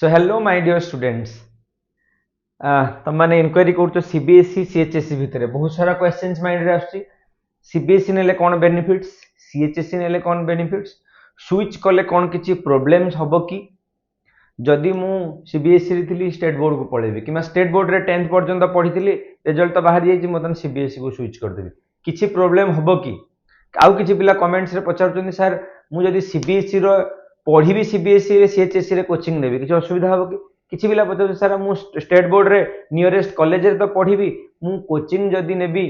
So hello my dear students, तुम मैंने inquiry कर सीबीएसई सीएचएसई भितर बहुत सारा क्वेश्चंस माइंड रे आछी। सीबीएसई नेले कौन बेनिफिट्स, सीएचएसई नेले कौन बेनिफिट्स, स्विच कले कौन किछि प्रॉब्लम्स हबो कि जदि मु सीबीएसई रे थिली स्टेट बोर्ड को पळेबी कि स्टेट बोर्ड रे 10th पर्यंत पढिथिली, रिजल्ट तो बाहर जाइछि, मतन सीबीएसई को स्विच कर देबी, किछि प्रॉब्लम हबो कि? आउ किछि पिला कमेंट्स रे पचारछन्ती सर मु जदि सीबीएसई रो पढ़ी सीबीएसई रे सीएचएसई रे कोचिंग नेबी किछि असुविधा हबो कि? किछि पिला पचारछन्ती सर मु स्टेट बोर्ड रे नियरेस्ट कॉलेज रे तो पढ़ी मु कोचिंग जदि नेबी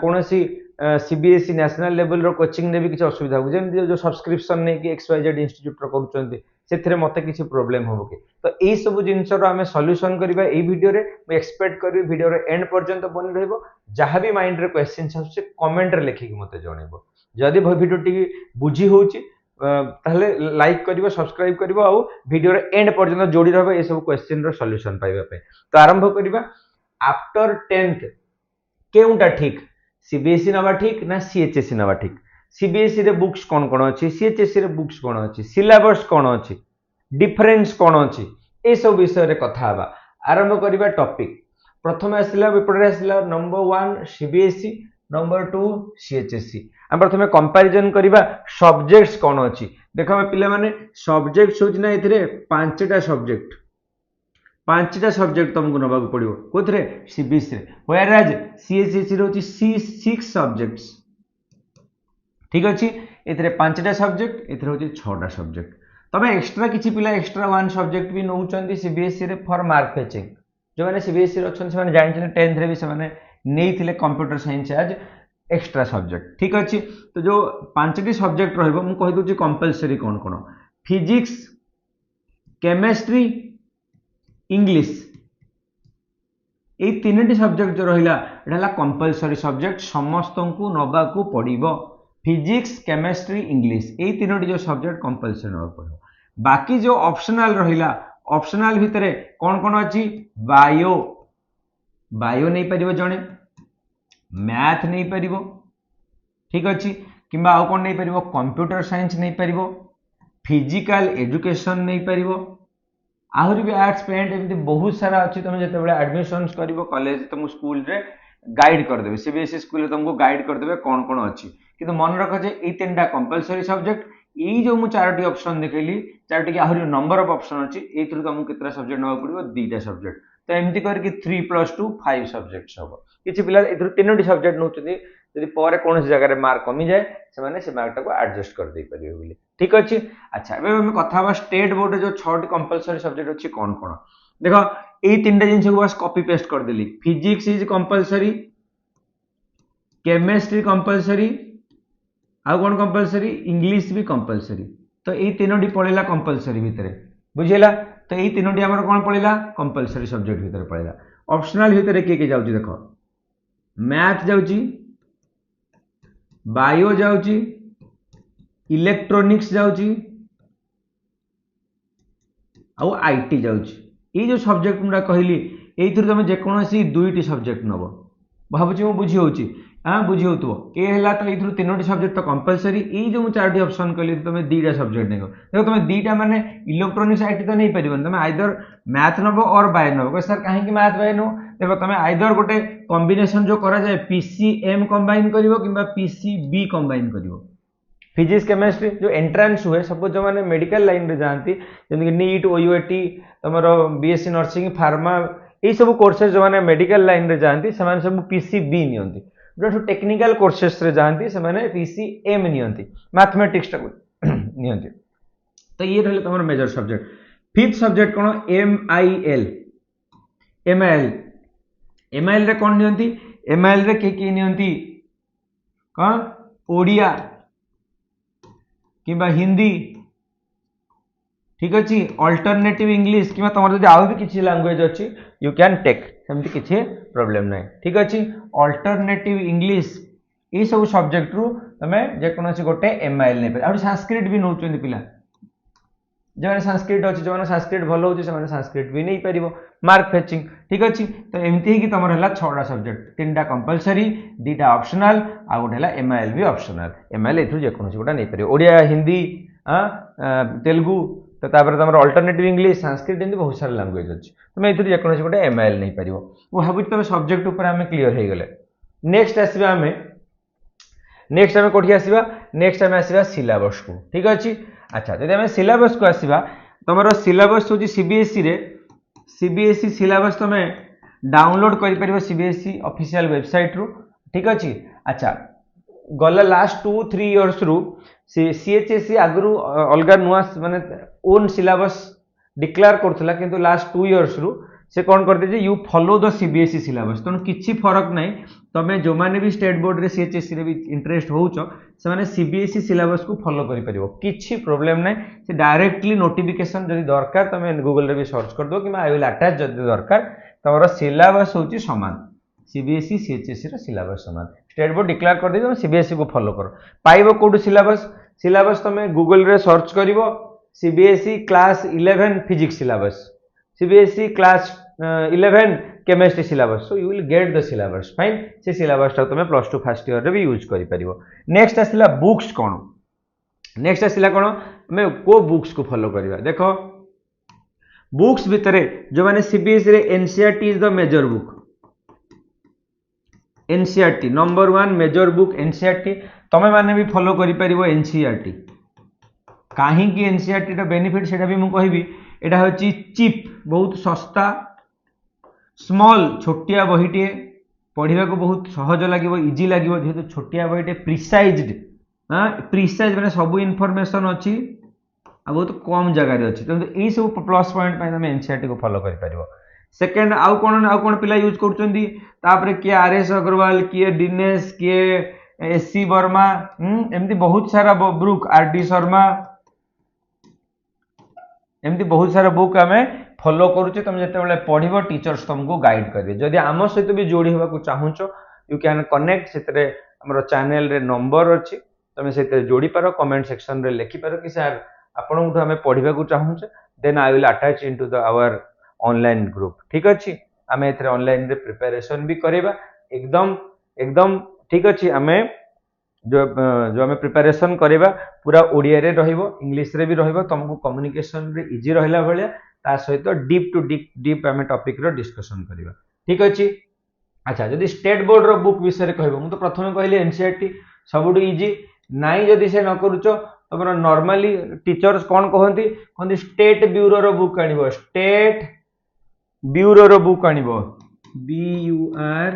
कोनोसी सीबीएसई नेशनल लेवल रो कोचिंग नेबी किछि असुविधा हबो? जेमति जो सब्सक्रिप्शन नै कि एक्सवाइजेड इंस्टीट्यूट रो करूछन्ती सेथिरे मते किछि प्रॉब्लम हबो कि? तो एई सब जिंस रो आमे सॉल्यूशन करबा एई वीडियो रे। मु एक्सपेक्ट करबी वीडियो रे एंड पर्यंत बनि रहइबो। जहां भी माइंड रे क्वेश्चंस आछे कमेंट रे लिखि कि मते जणैबो। जदि वीडियो टी बुझी होउची ताहले लाइक करिवो, सब्सक्राइब करिवो, आ वीडियो रे एंड पर्यंत जोड़ी रहबो ए सब क्वेश्चन रो सॉल्यूशन पाइबा पे। तो आरंभ करिबा। आफ्टर 10th केउंटा ठीक, सीबीएसई नवा ठीक ना सीएचएसई नवा ठीक? सीबीएसई रे बुक्स कोन कोन अछि, सीएचएसई रे बुक्स कोन अछि, सिलेबस कोन अछि, डिफरेंस कोन अछि, ए सब विषय रे कथा हबा। आरंभ करिबा टॉपिक। प्रथम आसिला विपरे आसिला नंबर 1 सीबीएसई, नंबर 2 सीएचएसई। हम प्रथमे कंपैरिजन करिबा सब्जेक्ट्स कोन अछि। देखो पिला माने सब्जेक्ट्स होछि ना, एथिरे पांचटा सब्जेक्ट, पांचटा सब्जेक्ट तुमको नबाक पड़िबो कोथरे सीबीएसई रे, व्हेयर एज सीएचएसई रे होछि 6 सब्जेक्ट्स। ठीक अछि, एथिरे पांचटा सब्जेक्ट, एथिरे होछि 6टा सब्जेक्ट। तबे एक्स्ट्रा किछि पिला एक्स्ट्रा 1 सब्जेक्ट भी नउचंदी सीबीएसई रे फॉर मार्क फेचिंग। जो माने सीबीएसई रे अछन से माने जानि 10th रे भी से माने नेइथिले computer science as extra subject. ठीक अच्छे, तो जो 5टी सब्जेक्ट रहिबो मु कहि दोछि कंपलसरी कोन कोन। फिजिक्स, केमिस्ट्री, इंग्लिश, ए तीनटी सब्जेक्ट जो रहिला एटा कंपलसरी सब्जेक्ट, समस्त को नबा को पड़िबो। फिजिक्स, केमिस्ट्री, इंग्लिश ए तीनटी जो सब्जेक्ट कंपलसरी नबा पड़िबो। बाकी जो ऑप्शनल रहिला, ऑप्शनल भितरे कोन कोन अछि? बायो, बायो नै परिबो जणे, मैथ नहीं परिबो। ठीक अच्छे, किंबा आउ कौन नहीं परिबो? कंप्यूटर साइंस नहीं परिबो, फिजिकल एजुकेशन नहीं परिबो, आहुरी भी आर्ट्स पेंट एमती बहुत सारा अच्छी। तुम जो एडमिशन करिवो कॉलेज तुम स्कूल रे गाइड कर देबे, सीबीएसई स्कूल रे तुमको गाइड कर देबे कौन कौन अच्छी। किंतु मन रख जे ए तीनटा कंपलसरी सब्जेक्ट, ये जो मु चारोटी ऑप्शन देखैली, चारोटी के आहुरी नंबर ऑफ ऑप्शन अच्छी, एथुर तुमको कितना सब्जेक्ट नबा पड़िबो? 2टा सब्जेक्ट। तो एमती करके 3 + 2 5 सब्जेक्ट्स हबो। किछि पिला एथुर 3टी सब्जेक्ट नउचंदी, यदि पर कौन जगह मार्क कमी जाए से माने से मार्क को एडजस्ट कर दे परिबे बोली। ठीक अच्छे। अच्छा, एबे हम कथा बा स्टेट बोर्ड जो 6टी कंपलसरी सब्जेक्ट अछि कौन कौन। देखो ए तीनटा जिंस को बस कॉपी पेस्ट कर देली। Physics is compulsory, chemistry compulsory, आ कौन कंपलसरी? इंग्लिश भी कंपलसरी। तो ए तीनोटी पड़ेला कंपलसरी भितरे, बुझिला? तो ए तीनोटी हमर कौन पड़ेला? कंपलसरी सब्जेक्ट भितरे पड़ेला। ऑप्शनल भितरे के जाउची देखो, मैथ जाउची, बायो जाउची, इलेक्ट्रोनिक्स जाउची, आउ आईटी जाउची। ये जो सब्जेक्ट मुडा कहली एइथुर तुम जेकोसी 2टी सब्जेक्ट नब, भाबुची मु बुझी होउची। हां बुझी होतबो ए हैला। तो एइथुर 3टी सब्जेक्ट तो कंपलसरी। ए जो मु 4टी ऑप्शन कहली तुम 2टा सब्जेक्ट नेगो। देखो तुम 2टा माने इलेक्ट्रोनिक्स आईटी तो नहीं परिबन, तुम आइदर मैथ नबो और बायो नबो। सर काहे कि मैथ बायो नो? देखो तुम आइदर गोटे कॉम्बिनेशन जो करा जाए पीसीएम कंबाइन करिवो किंबा पीसीबी कंबाइन करिवो। फिजिक्स केमिस्ट्री जो एंट्रांस हुए, सपोज जो मैंने मेडिकल लाइन रे जानती, जैसे नीट, ओयूएटी, तुम बीएससी नर्सिंग, फार्मा, ये सब कोर्सेज जो मैंने मेडिकल लाइन रे जानती से माने सब पीसीबी नियंती। जो टेक्निकल कोर्सेस रे जानती से माने पीसीएम नियंती, मैथमेटिक्स नियंती। तो ये रहले तुम मेजर सब्जेक्ट। फिफ्थ सब्जेक्ट कौन? एमआईएल। एमआईएल, एमआईएल रे कौन नियंती? एमआईएल रे के नियंती? कौन? ओडिया किंबा हिंदी। ठीक अच्छे, अल्टरनेटिव इंग्लिश किंबा तुम जब आउ भी किसी लैंग्वेज अच्छी यू कैन टेक, सेमती किसी प्रॉब्लम नहीं। ठीक अच्छे, अल्टरनेटिव इंग्लिश ये सब सब्जेक्ट रु तुम्हें जेकोसी गोटे एमआईएल नहीं पारे। संस्कृत भी नौचंदी पिला, जो संस्कृत अच्छी, जो संस्कृत भल हो संस्कृत भी नहीं पार मार्क फेचिंग। ठीक अच्छे, तो एमती ही तुम है 6टा सब्जेक्ट, 3टा कंपलसरी, 2टा ऑप्शनल, आ गोटे है एमआईएल भी ऑप्शनल। एमआईएल एथुर जेकोसी गोटा नहीं पारे। ओडिया, हिंदी, तेलुगु, तो तापर तुम अल्टरनेटिव इंग्लिश संस्कृत एमती बहुत सारा लैंग्वेज अच्छी तुम ये जेकोसी गोटे एमआईएल नहीं पार वो भावी तुम सब्जेक्ट उपर आम क्लीयर हो गले नेक्स्ट आसवा आम नेक्स्ट आम कौटी आसवा नेक्स्ट आम आसवा सिलेबस को ठीक अच्छे अच्छा जब आम सिलेबस को आसवा तुम सिलेबस हूँ सीबीएसई रे सीबीएसई सिलेबस तुम डाउनलोड कर सीबीएसई ऑफिशियल वेबसाइट रु ठीक अच्छे अच्छा गला लास्ट 2-3 इयर्स रु सीएचएसई आगु अलग नुआ माने ओन सिलेबस डिक्लेयर करथिला किंतु लास्ट 2 इयर्स रु से कौन कर दे you follow the CBSE syllabus तेणु किसी फरक नहीं तुम्हें जो मैंने भी स्टेट बोर्ड रे सीएचएसई रे भी इंटरेस्ट होउछ से माने सीबीएसई सिलेबस को फॉलो करि परिबो किछि प्रॉब्लम नहीं से डायरेक्टली नोटिफिकेशन जदि दरकार तुम्हें गूगल रे भी सर्च कर दो कि आई विल अटैच जदि दरकार तमरो सिलेबस होची समान सीबीएसई सीएचएसई रो सिलेबस समान स्टेट बोर्ड डिक्लेयर कर दे तुम सीबीएसई को फॉलो करो पाइबो कोड सिलेबस सिलेबस तुम्हें गूगल रे सर्च करिवो CBSE class 11 physics syllabus CBSE class 11 chemistry syllabus so you will get the syllabus fine से सिलेबस टा तुम प्लस 2 फर्स्ट ईयर रे भी यूज करि परिवो नेक्स्ट आसिला बुक्स कोन नेक्स्ट आसिला कोन हमें को बुक्स को फॉलो करिवा देखो बुक्स भितरे जो माने सीबीएसई रे NCERT is the major book NCERT number 1 major book NCERT तमे माने भी फॉलो करि परिवो एनसीईआरटी काहे कि एनसीईआरटी रो बेनिफिट सेटा भी मु कहिबी एटा होची चीप बहुत सस्ता स्मॉल छोटिया बहीटे पढ़ा को बहुत सहज लगे इजी लगे जेहेतु छोटिया बहीटे प्रिसाइज्ड हाँ प्रिसाइज मैंने सब इनफॉरमेशन अच्छी आ बहुत कम जगह अच्छी तो यही सब प्लस पॉइंट तुम एनसीईआरटी को फॉलो कर सेकेंड आउ कौन पिला यूज कर किए आरएस अग्रवाल किए दिनेश किए एससी वर्मा एमती बहुत सारा बुक आरडी शर्मा एमती बहुत सारा बुक आम फॉलो करुचे तुम जिते पढ़ टीचर्स तुमको गाइड करेंगे जदि आम सहित भी जोड़ी होगा चाहूच यू कैन कनेक्ट से आम चैनल रे नंबर अच्छी तुम से जोड़ी पार कमेंट सेक्शन रे लिखिपार कि सर आपन आम पढ़ा चाहूचे then I will attach into the our online group ठीक अच्छे आम ए ऑनलाइन रे प्रिपरेशन भी करवा एकदम एकदम ठीक अच्छे आम जो जो आम प्रिपरेशन करवा पूरा ओडिया रे रहिबो इंग्लिश रे भी रहिबो तुमको कम्युनिकेशन रे इजी रहला भलिया ता सहित डीप टू डीप आम टॉपिक रो डिस्कशन करवा ठीक अच्छे अच्छा जदि स्टेट बोर्ड रो बुक विषय कहबो मु तो प्रथमे कहली एनसीईआरटी सबुठु इजी नाई जदि से न करूचो तुम नॉर्मली टीचर्स कौन कहती स्टेट ब्यूरो रो बुक आनिबो स्टेट ब्यूरो रो बुक आनिबो BUR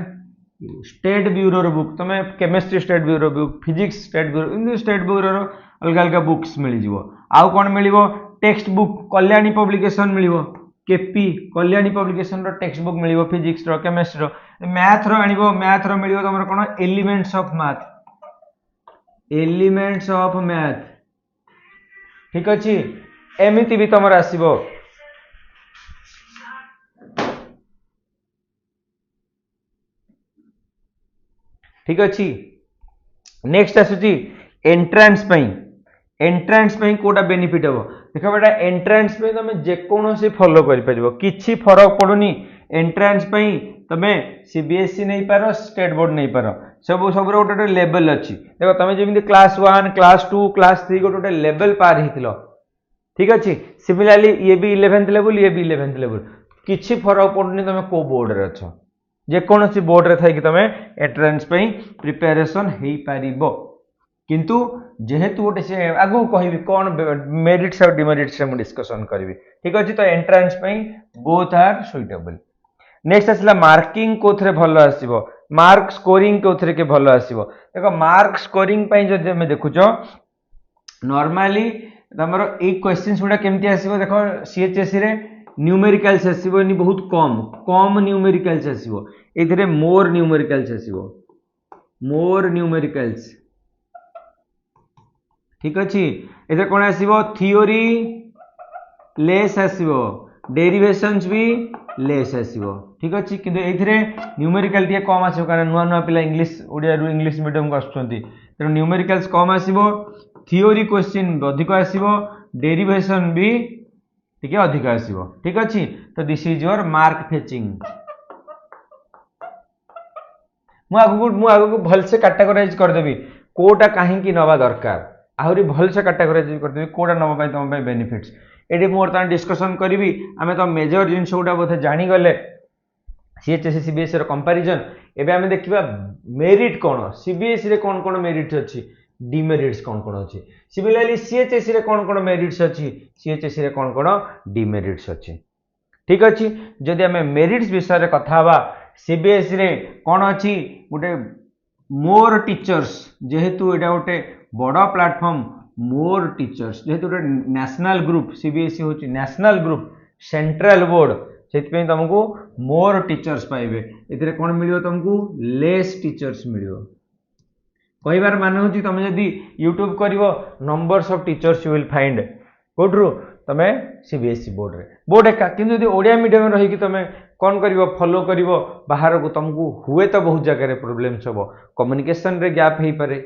स्टेट ब्यूरो रो बुक तुम chemistry state bureau book physics state bureau state bureau रो अलग अलग बुक्स मिल जिवो आउ कौन मिलिबो टेक्स्ट बुक कल्याणी पब्लिकेशन मिलिबो केपी कल्याणी पब्लिकेशन रो टेक्स्ट बुक मिलिबो फिजिक्स रो केमिस्ट्री रो मैथ रो आनिबो मैथ रो मिलिबो तुमर कोन एलिमेंट्स ऑफ मैथ ठीक अच्छे एमती भी तुम आसबो ठीक अच्छे नेक्स्ट आसूची एंट्रांस कोटा बेनिफिट हम देख बेटा एंट्रांस तुम जेकोसी फॉलो कर फरक पड़ुनी एंट्रांस तुम सीबीएसई नहीं पार स्टेट बोर्ड नहीं पार सब सब गोटे लेवल अच्छी देख तुम जमी क्लास 1 क्लास 2 क्लास 3 गोटे लेवल पार होती ठीक अच्छे सिमिलारली ये भी 11th लेवल ये भी 11th लेवल किसी फरक पड़ुनी तुम को बोर्ड रे अच्छ जेकोसी बोर्ड रे थी तुम एंट्रांस प्रिपेरेशन हो पारिबो किंतु जेहेतु गोटे से आगु कहबी कौन मेरिट्स और डिमेरिट्स मु डिस्कशन करी ठीक अच्छे तो entrance both are suitable next आसला मार्किंग कोथरे भल आसीबो मार्क स्कोरिंग कोथरे के भल आसीबो देखो मार्क स्कोरिंग जदि हमें देखुच नॉर्मली तमरो एक क्वेश्चंस गुडा केमती आसीबो देखो सीएचएसई रे न्यूमेरिकल्स आसीबो बहुत कम कम न्यूमेरिकल्स आसीबो एथिरे मोर न्यूमेरिकल्स आसीबो मोर न्यूमेरिकल्स ठीक अच्छे एथे कौन आसीबो थियोरी लेस आसीबो डेरिवेशंस भी लेस आसीबो ठीक अच्छे किंतु एथिरे न्यूमेरिकल टिके कम आसीबो कारण नुआ नुआ पिला इंग्लिश ओडिया रु इंग्लिश मीडियम को आछुंती तेणु न्यूमेरिकल्स कम आसीबो थियोरी क्वेश्चन अधिक आसीबो डेरिवेशन भी टिके अधिक आसीबो ठीक अच्छे तो this is your mark fetching मु आगु भल से कैटेगराइज कर देबी कोटा काहे की नवा दरकार आहरी भल से कैटेगराइज कर देबी कोटा नवा तुम बेनिफिट्स ये बर्तमान डिस्कसन करी आम तो मेजर जिनस गुड़ा बोधे जानीगले सीएचएससी सीबीएसई कंपैरिजन एबे आम देखा मेरिट कौन सीबीएसई रे कौन कौन मेरिट्स अच्छी डिमेरिट्स कौन कौन अच्छी सिमिलरली सीएचएससी रे कौन कौन मेरिट्स अच्छी सीएचएससी रे कौन कौन डिमेरिट्स अच्छी ठीक अच्छे जदि आम मेरिट्स विषय कथा हवा सीबीएसई रे कौन अच्छी गोटे मोर टीचर्स जेहेतु एटा गोटे बड़ प्लेटफॉर्म मोर टीचर्स जेहेतु गोटे नेशनल ग्रुप सीबीएसई हूँ नेशनल ग्रुप सेंट्रल बोर्ड से तुमको मोर टीचर्स पाइबे ए कौन मिल तुमको लेस टीचर्स मिल कहबार मान हूँ तुम जदि यूट्यूब कर numbers of teachers you will find कौटू तुम सीबीएसई बोर्ड एका कि ओडिया मीडियम रही तुम कौन कर फॉलो कर बाहर को तुमको हुए तो बहुत जगह प्रोब्लेम्स हम कम्युनिकेशन रे गैप हो पारे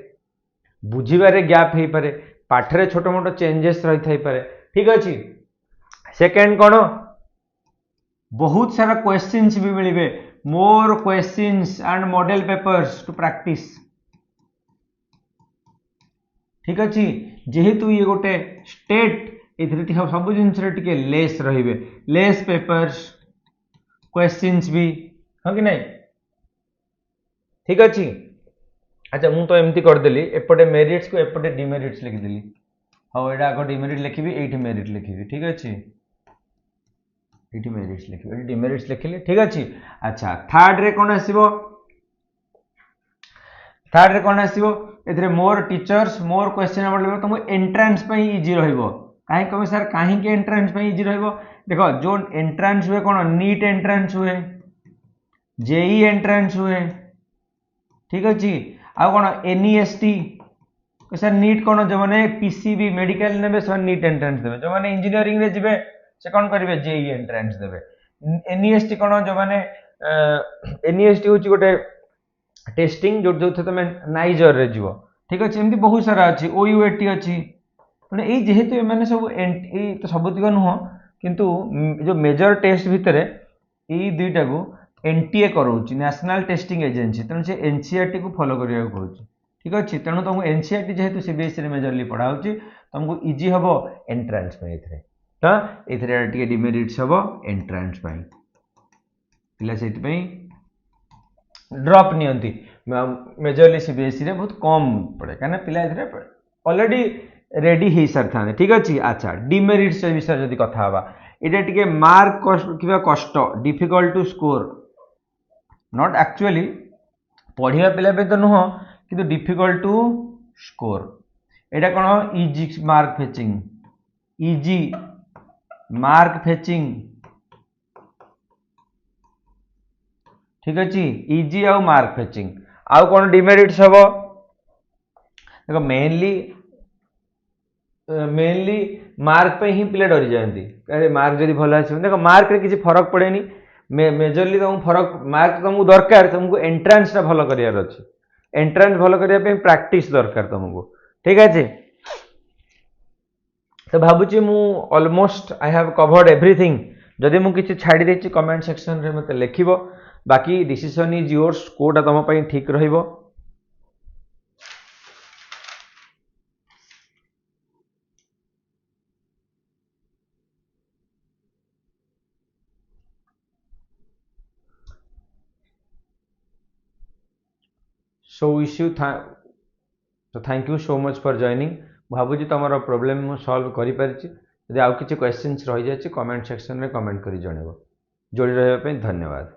बुझीबारे गैप हो पारे पाठरे छोट मोट चेंजेस रही थाई पारे ठीक अच्छे सेकेंड कौन बहुत सारा क्वेश्चंस भी मिले more questions and model papers to practice ठीक अच्छे जेहेतु ये गोटे स्टेट ये सब जिन लेस रे लेस पेपर्स क्वेश्चंस भी हाँ कि नहीं ठीक अच्छे अच्छा मुझे तो एमती करदेली एपटे मेरिट्स को एपटे डिमेरिट्स लिखिदेली हाँ यहाँ आगे डिमेरिट लिखी ये मेरिट लिखी ठीक अच्छे ये मेरिट्स लिखी डिमेरिट्स लिखिली ठीक अच्छे अच्छा थर्ड रे कौन आसो थर्ड रे कौन आसो ए मोर टीचर्स मोर क्वेश्चन बोल तुमको एंट्रांस इजी रहा कहीं कम सर कहीं एंट्रांस इजी रहा देख जो एंट्रांस हुए कौन नीट एंट्रांस हुए जेई एंट्रांस हुए ठीक अच्छे आ कौन एनईएसटी सर नीट कौन जो मैंने पीसीबी मेडिकल ने सर नीट एंट्रांस देवे जो मैंने इंजीनियरिंग रे जिवे से कौन करेंगे जेई एंट्रांस देवे एनईएसटी कौन जो मैंने एनईएसटी हूँ गोटे टेस्टिंग जो जो तुम नाइजर रे जीव ठीक अच्छे एमती बहुत सारा अच्छी ओयूएटी अच्छी मैंने ये जेहेतु एम सब तो सबुतिक नुह किंतु जो मेजर टेस्ट भितर ये दुईटा को एनटीए कराऊँ नेशनल टेस्टिंग एजेंसी तेणु से एनसीईआरटी को फॉलो करा कहूँ ठीक अच्छे तेणु तुमको एनसीईआरटी जेहेतु सीबीएसई मेजरली पढ़ा तुमको इजी हम एंट्रांस तो ये डिमेरिट्स हम एंट्रांस पिला से ड्रॉप नियंती मेजरली सीबीएसई रे बहुत कम पड़े कहीं पिला ऑलरेडी रेडी हो सारी था ठीक अच्छे अच्छा डिमेरिट्स विषय जब कथा हवा ये टे मार्क कष्ट difficult to score not actually पढ़िया पिला तो नुह कि डिफिकल्ट टू स्कोर एटा कौन easy mark fetching easy mark fetching ठीक अच्छे इजी आउ मार्क फेचिंग आउ कौन डिमेरिट्स हम देखो मेनली मार्क पे ही पिला डरी जाती अरे मार्क जब भल आस देखो मार्क रे किसी फरक पड़ेनी मेजरली तुमको फरक मार्क तुमको दरकार तुमको एंट्रांस टा भल करार अच्छे एंट्रांस भल करने प्रैक्टिस दरकार तुमको ठीक है तो भावुची मु almost I have covered everything जदि मु किसी छाड़ी देछि कमेंट सेक्शन रे मते लिखिबो बाकी डिसीजन इज योर्स कोटा तुम पई ठीक रहिबो सो विश यू तो thank you so much for joining भावुची तुम प्रोब्लेम मु सॉल्व करि परिछि यदि आउ किछि क्वेश्चंस रहि जाछि कमेंट सेक्शन रे कमेंट करि जणेबो जोड़ी रहबा पई धन्यवाद।